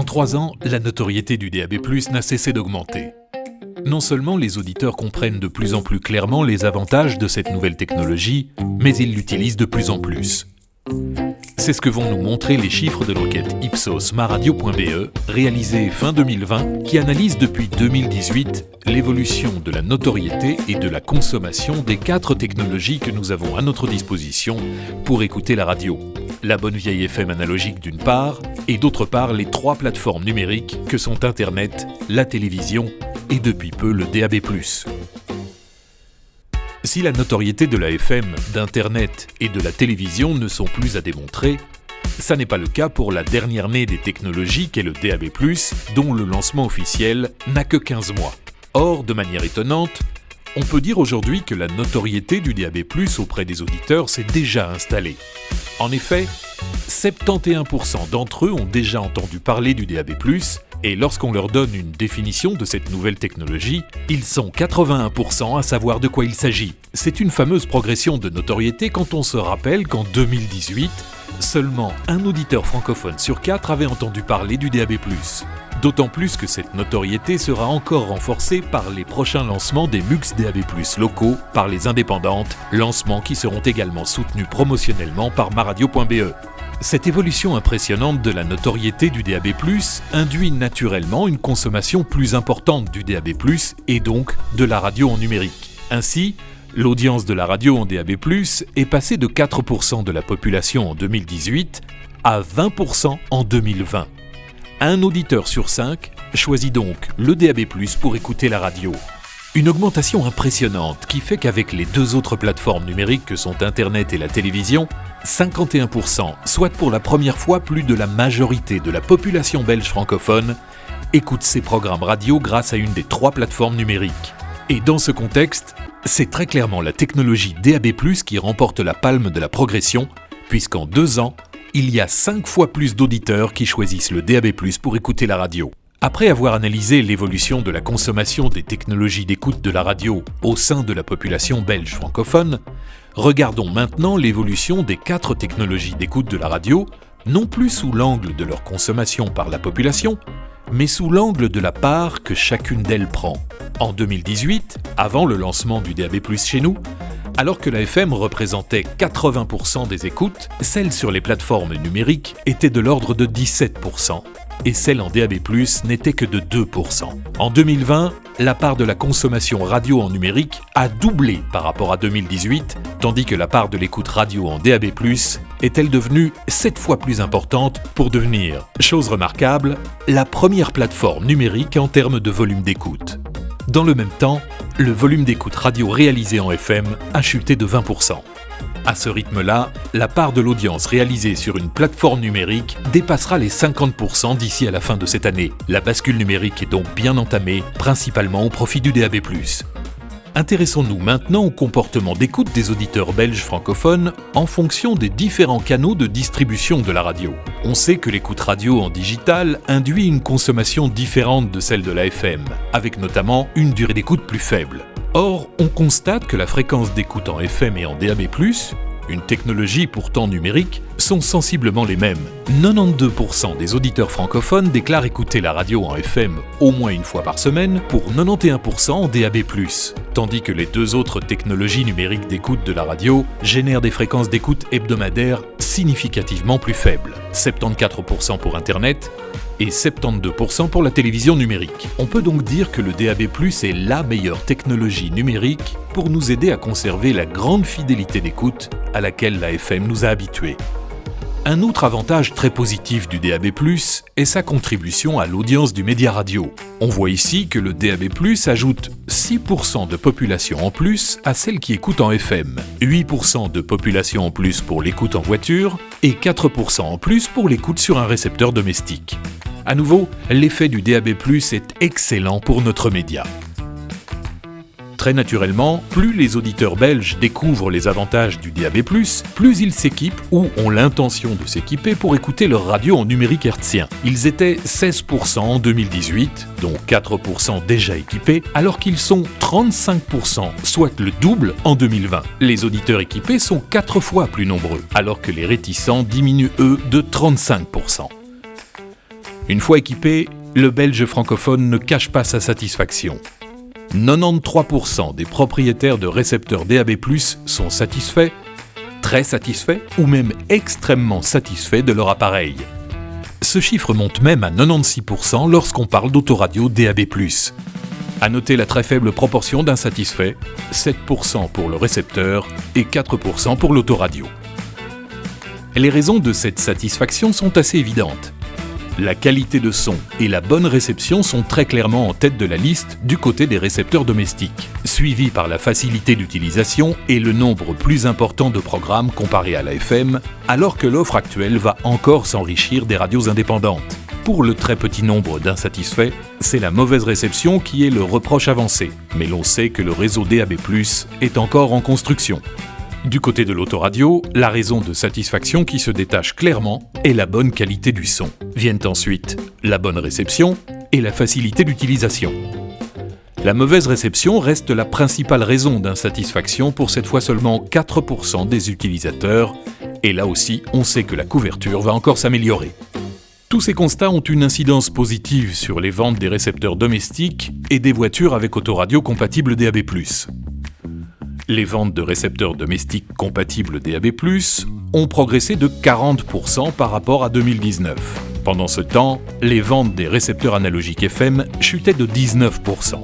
En 3 ans, la notoriété du DAB+ n'a cessé d'augmenter. Non seulement les auditeurs comprennent de plus en plus clairement les avantages de cette nouvelle technologie, mais ils l'utilisent de plus en plus. C'est ce que vont nous montrer les chiffres de l'enquête Ipsos maradio.be, réalisée fin 2020, qui analyse depuis 2018 l'évolution de la notoriété et de la consommation des 4 technologies que nous avons à notre disposition pour écouter la radio. La bonne vieille FM analogique d'une part, et d'autre part les 3 plateformes numériques que sont Internet, la télévision et depuis peu le DAB+. Si la notoriété de la FM, d'Internet et de la télévision ne sont plus à démontrer, ça n'est pas le cas pour la dernière née des technologies qu'est le DAB+, dont le lancement officiel n'a que 15 mois. Or, de manière étonnante, on peut dire aujourd'hui que la notoriété du DAB+ auprès des auditeurs s'est déjà installée. En effet, 71% d'entre eux ont déjà entendu parler du DAB+, et lorsqu'on leur donne une définition de cette nouvelle technologie, ils sont 81% à savoir de quoi il s'agit. C'est une fameuse progression de notoriété quand on se rappelle qu'en 2018, seulement un auditeur francophone sur 4 avait entendu parler du DAB+. D'autant plus que cette notoriété sera encore renforcée par les prochains lancements des MUX DAB+ locaux par les indépendantes, lancements qui seront également soutenus promotionnellement par maradio.be. Cette évolution impressionnante de la notoriété du DAB+, induit naturellement une consommation plus importante du DAB+, et donc de la radio en numérique. Ainsi, l'audience de la radio en DAB+, est passée de 4% de la population en 2018 à 20% en 2020. Un auditeur sur 5 choisit donc le DAB+ pour écouter la radio. Une augmentation impressionnante qui fait qu'avec les 2 autres plateformes numériques que sont Internet et la télévision, 51%, soit pour la première fois plus de la majorité de la population belge francophone, écoute ces programmes radio grâce à une des 3 plateformes numériques. Et dans ce contexte, c'est très clairement la technologie DAB+, qui remporte la palme de la progression, puisqu'en 2 ans, il y a 5 fois plus d'auditeurs qui choisissent le DAB+ pour écouter la radio. Après avoir analysé l'évolution de la consommation des technologies d'écoute de la radio au sein de la population belge francophone, regardons maintenant l'évolution des 4 technologies d'écoute de la radio, non plus sous l'angle de leur consommation par la population, mais sous l'angle de la part que chacune d'elles prend. En 2018, avant le lancement du DAB+ chez nous, alors que la FM représentait 80% des écoutes, celle sur les plateformes numériques était de l'ordre de 17%. Et celle en DAB+, n'était que de 2%. En 2020, la part de la consommation radio en numérique a doublé par rapport à 2018, tandis que la part de l'écoute radio en DAB+, est-elle devenue 7 fois plus importante pour devenir, chose remarquable, la première plateforme numérique en termes de volume d'écoute. Dans le même temps, le volume d'écoute radio réalisé en FM a chuté de 20%. À ce rythme-là, la part de l'audience réalisée sur une plateforme numérique dépassera les 50% d'ici à la fin de cette année. La bascule numérique est donc bien entamée, principalement au profit du DAB+. Intéressons-nous maintenant au comportement d'écoute des auditeurs belges francophones en fonction des différents canaux de distribution de la radio. On sait que l'écoute radio en digital induit une consommation différente de celle de la FM, avec notamment une durée d'écoute plus faible. Or, on constate que la fréquence d'écoute en FM et en DAB+, une technologie pourtant numérique, sont sensiblement les mêmes. 92% des auditeurs francophones déclarent écouter la radio en FM au moins une fois par semaine pour 91% en DAB+, tandis que les 2 autres technologies numériques d'écoute de la radio génèrent des fréquences d'écoute hebdomadaires significativement plus faibles, 74% pour Internet et 72% pour la télévision numérique. On peut donc dire que le DAB+ est la meilleure technologie numérique pour nous aider à conserver la grande fidélité d'écoute à laquelle la FM nous a habitués. Un autre avantage très positif du DAB+, est sa contribution à l'audience du média radio. On voit ici que le DAB+, ajoute 6% de population en plus à celle qui écoute en FM, 8% de population en plus pour l'écoute en voiture et 4% en plus pour l'écoute sur un récepteur domestique. À nouveau, l'effet du DAB+ est excellent pour notre média. Très naturellement, plus les auditeurs belges découvrent les avantages du DAB+, plus ils s'équipent ou ont l'intention de s'équiper pour écouter leur radio en numérique hertzien. Ils étaient 16% en 2018, dont 4% déjà équipés, alors qu'ils sont 35%, soit le double en 2020. Les auditeurs équipés sont 4 fois plus nombreux, alors que les réticents diminuent eux de 35%. Une fois équipé, le Belge francophone ne cache pas sa satisfaction. 93% des propriétaires de récepteurs DAB+, sont satisfaits, très satisfaits ou même extrêmement satisfaits de leur appareil. Ce chiffre monte même à 96% lorsqu'on parle d'autoradio DAB+. À noter la très faible proportion d'insatisfaits, 7% pour le récepteur et 4% pour l'autoradio. Les raisons de cette satisfaction sont assez évidentes. La qualité de son et la bonne réception sont très clairement en tête de la liste du côté des récepteurs domestiques, suivi par la facilité d'utilisation et le nombre plus important de programmes comparé à la FM, alors que l'offre actuelle va encore s'enrichir des radios indépendantes. Pour le très petit nombre d'insatisfaits, c'est la mauvaise réception qui est le reproche avancé, mais l'on sait que le réseau DAB+, est encore en construction. Du côté de l'autoradio, la raison de satisfaction qui se détache clairement est la bonne qualité du son. Viennent ensuite la bonne réception et la facilité d'utilisation. La mauvaise réception reste la principale raison d'insatisfaction pour cette fois seulement 4% des utilisateurs, et là aussi, on sait que la couverture va encore s'améliorer. Tous ces constats ont une incidence positive sur les ventes des récepteurs domestiques et des voitures avec autoradio compatible DAB+. Les ventes de récepteurs domestiques compatibles DAB+, ont progressé de 40% par rapport à 2019. Pendant ce temps, les ventes des récepteurs analogiques FM chutaient de 19%.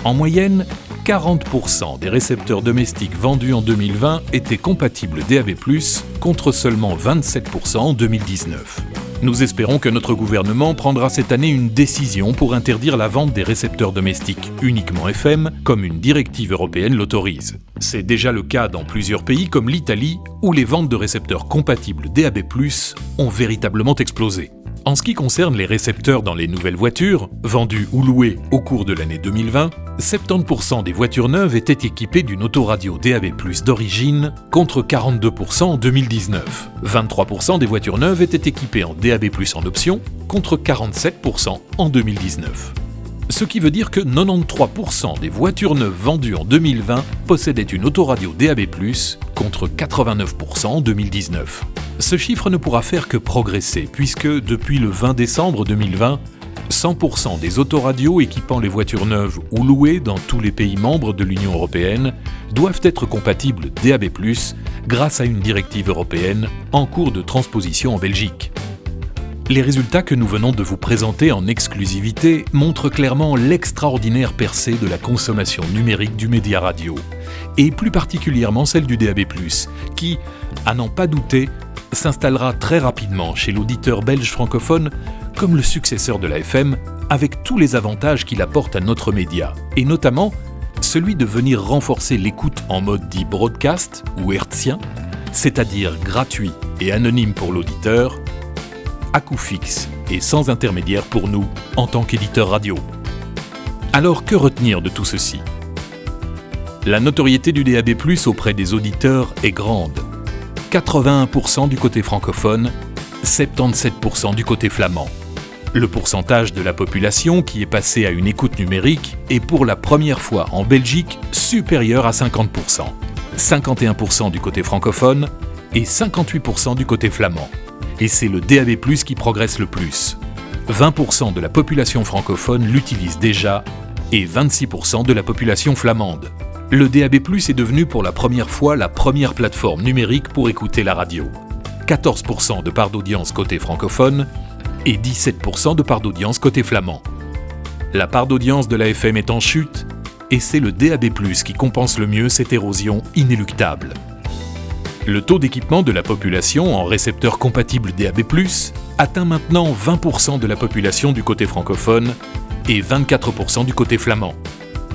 En moyenne, 40% des récepteurs domestiques vendus en 2020 étaient compatibles DAB+, contre seulement 27% en 2019. Nous espérons que notre gouvernement prendra cette année une décision pour interdire la vente des récepteurs domestiques uniquement FM, comme une directive européenne l'autorise. C'est déjà le cas dans plusieurs pays comme l'Italie, où les ventes de récepteurs compatibles DAB+, ont véritablement explosé. En ce qui concerne les récepteurs dans les nouvelles voitures, vendues ou louées au cours de l'année 2020, 70% des voitures neuves étaient équipées d'une autoradio DAB+ d'origine, contre 42% en 2019. 23% des voitures neuves étaient équipées en DAB+ en option, contre 47% en 2019. Ce qui veut dire que 93% des voitures neuves vendues en 2020 possédaient une autoradio DAB+, contre 89% en 2019. Ce chiffre ne pourra faire que progresser, puisque depuis le 20 décembre 2020, 100% des autoradios équipant les voitures neuves ou louées dans tous les pays membres de l'Union européenne doivent être compatibles DAB+, grâce à une directive européenne en cours de transposition en Belgique. Les résultats que nous venons de vous présenter en exclusivité montrent clairement l'extraordinaire percée de la consommation numérique du média radio, et plus particulièrement celle du DAB+, qui, à n'en pas douter, s'installera très rapidement chez l'auditeur belge francophone comme le successeur de la FM, avec tous les avantages qu'il apporte à notre média, et notamment celui de venir renforcer l'écoute en mode dit broadcast ou hertzien, c'est-à-dire gratuit et anonyme pour l'auditeur, à coût fixe et sans intermédiaire pour nous en tant qu'éditeur radio. Alors que retenir de tout ceci ? La notoriété du DAB+ auprès des auditeurs est grande. 81% du côté francophone, 77% du côté flamand. Le pourcentage de la population qui est passée à une écoute numérique est pour la première fois en Belgique supérieur à 50%. 51% du côté francophone et 58% du côté flamand. Et c'est le DAB+, qui progresse le plus. 20% de la population francophone l'utilise déjà et 26% de la population flamande. Le DAB+ est devenu pour la première fois la première plateforme numérique pour écouter la radio. 14% de part d'audience côté francophone et 17% de part d'audience côté flamand. La part d'audience de la FM est en chute et c'est le DAB+ qui compense le mieux cette érosion inéluctable. Le taux d'équipement de la population en récepteurs compatibles DAB+, atteint maintenant 20% de la population du côté francophone et 24% du côté flamand.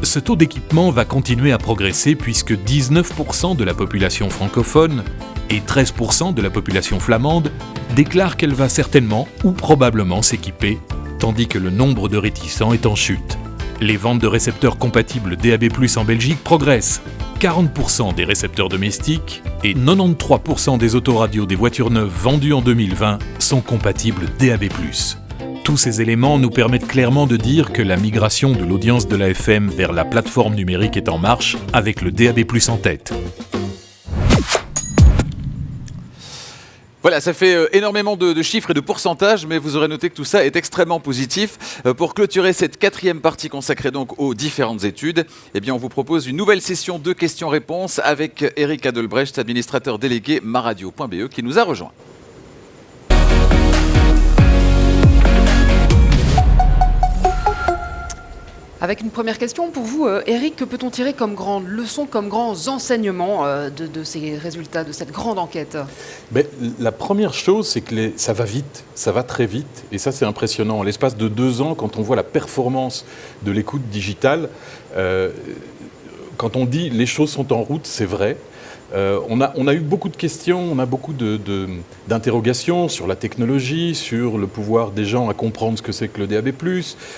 Ce taux d'équipement va continuer à progresser puisque 19% de la population francophone et 13% de la population flamande déclarent qu'elle va certainement ou probablement s'équiper, tandis que le nombre de réticents est en chute. Les ventes de récepteurs compatibles DAB+ en Belgique progressent. 40% des récepteurs domestiques et 93% des autoradios des voitures neuves vendues en 2020 sont compatibles DAB+. Tous ces éléments nous permettent clairement de dire que la migration de l'audience de la FM vers la plateforme numérique est en marche, avec le DAB+ en tête. Voilà, ça fait énormément de chiffres et de pourcentages, mais vous aurez noté que tout ça est extrêmement positif. Pour clôturer cette 4e partie consacrée donc aux différentes études, eh bien, on vous propose une nouvelle session de questions-réponses avec Eric Adelbrecht, administrateur délégué maradio.be, qui nous a rejoint. Avec une première question pour vous, Eric, que peut-on tirer comme grande leçon, comme grands enseignements de ces résultats, de cette grande enquête ? La première chose, c'est que ça va vite, ça va très vite, et ça c'est impressionnant. En l'espace de 2 ans, quand on voit la performance de l'écoute digitale, quand on dit les choses sont en route, c'est vrai. On a eu beaucoup de questions, on a beaucoup d'interrogations sur la technologie, sur le pouvoir des gens à comprendre ce que c'est que le DAB+,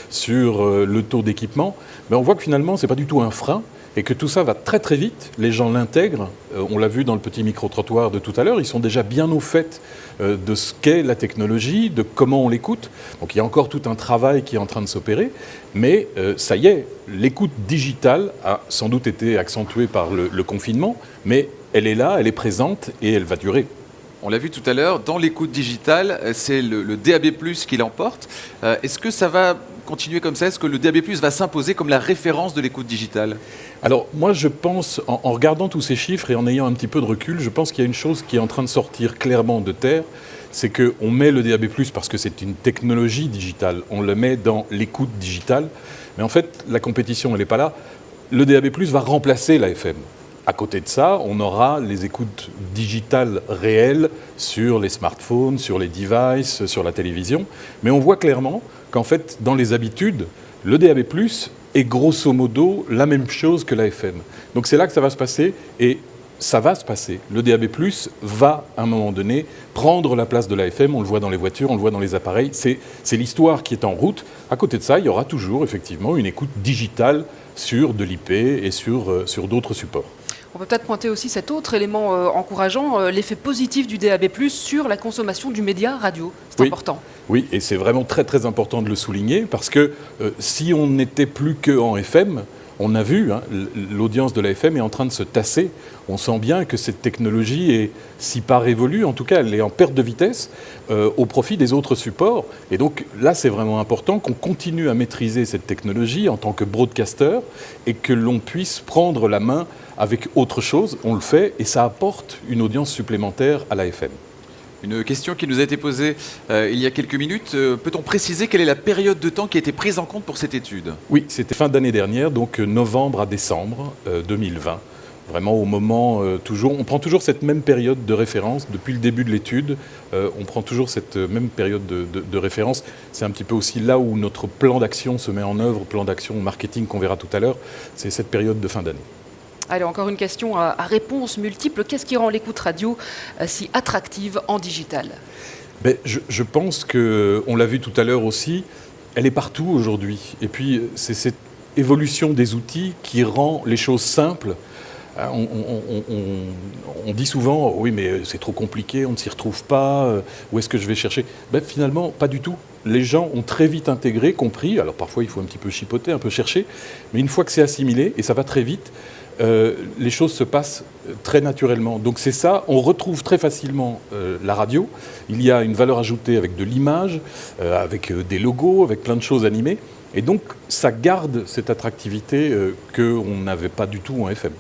sur le taux d'équipement. Mais on voit que finalement, ce n'est pas du tout un frein et que tout ça va très très vite. Les gens l'intègrent. On l'a vu dans le petit micro-trottoir de tout à l'heure. Ils sont déjà bien au fait de ce qu'est la technologie, de comment on l'écoute. Donc il y a encore tout un travail qui est en train de s'opérer. Mais ça y est, l'écoute digitale a sans doute été accentuée par le confinement, mais elle est là, elle est présente et elle va durer. On l'a vu tout à l'heure, dans l'écoute digitale, c'est le DAB+, qui l'emporte. Est-ce que ça va continuer comme ça ? Est-ce que le DAB+, va s'imposer comme la référence de l'écoute digitale ? Alors moi je pense, en regardant tous ces chiffres et en ayant un petit peu de recul, je pense qu'il y a une chose qui est en train de sortir clairement de terre, c'est qu'on met le DAB+, parce que c'est une technologie digitale, on le met dans l'écoute digitale, mais en fait la compétition elle n'est pas là. Le DAB+, va remplacer la FM. À côté de ça, on aura les écoutes digitales réelles sur les smartphones, sur les devices, sur la télévision. Mais on voit clairement qu'en fait, dans les habitudes, le DAB+, est grosso modo la même chose que la FM. Donc c'est là que ça va se passer et ça va se passer. Le DAB+, va, à un moment donné, prendre la place de la FM. On le voit dans les voitures, on le voit dans les appareils. C'est l'histoire qui est en route. À côté de ça, il y aura toujours, effectivement, une écoute digitale sur de l'IP et sur d'autres supports. On peut peut-être pointer aussi cet autre élément encourageant, l'effet positif du DAB+, sur la consommation du média radio. C'est important. Oui, et c'est vraiment très très important de le souligner, parce que si on n'était plus qu'en FM, on a vu, l'audience de la FM est en train de se tasser. On sent bien que cette technologie est, si pas révolue, en tout cas elle est en perte de vitesse au profit des autres supports. Et donc là c'est vraiment important qu'on continue à maîtriser cette technologie en tant que broadcaster et que l'on puisse prendre la main avec autre chose. On le fait et ça apporte une audience supplémentaire à la FM. Une question qui nous a été posée il y a quelques minutes. Peut-on préciser quelle est la période de temps qui a été prise en compte pour cette étude ? Oui, c'était fin d'année dernière, donc novembre à décembre 2020. Vraiment au moment, on prend toujours cette même période de référence. Depuis le début de l'étude, on prend toujours cette même période de référence. C'est un petit peu aussi là où notre plan d'action se met en œuvre, plan d'action marketing qu'on verra tout à l'heure. C'est cette période de fin d'année. Allez, encore une question à réponse multiple. Qu'est-ce qui rend l'écoute radio si attractive en digital ? Je pense qu'on l'a vu tout à l'heure aussi, elle est partout aujourd'hui. Et puis, c'est cette évolution des outils qui rend les choses simples. On dit souvent, oui, mais c'est trop compliqué, on ne s'y retrouve pas, où est-ce que je vais chercher ? Finalement, pas du tout. Les gens ont très vite intégré, compris, alors parfois il faut un petit peu chipoter, un peu chercher, mais une fois que c'est assimilé, et ça va très vite, les choses se passent très naturellement. Donc c'est ça, on retrouve très facilement la radio. Il y a une valeur ajoutée avec de l'image, avec des logos, avec plein de choses animées. Et donc ça garde cette attractivité qu'on n'avait pas du tout en FM.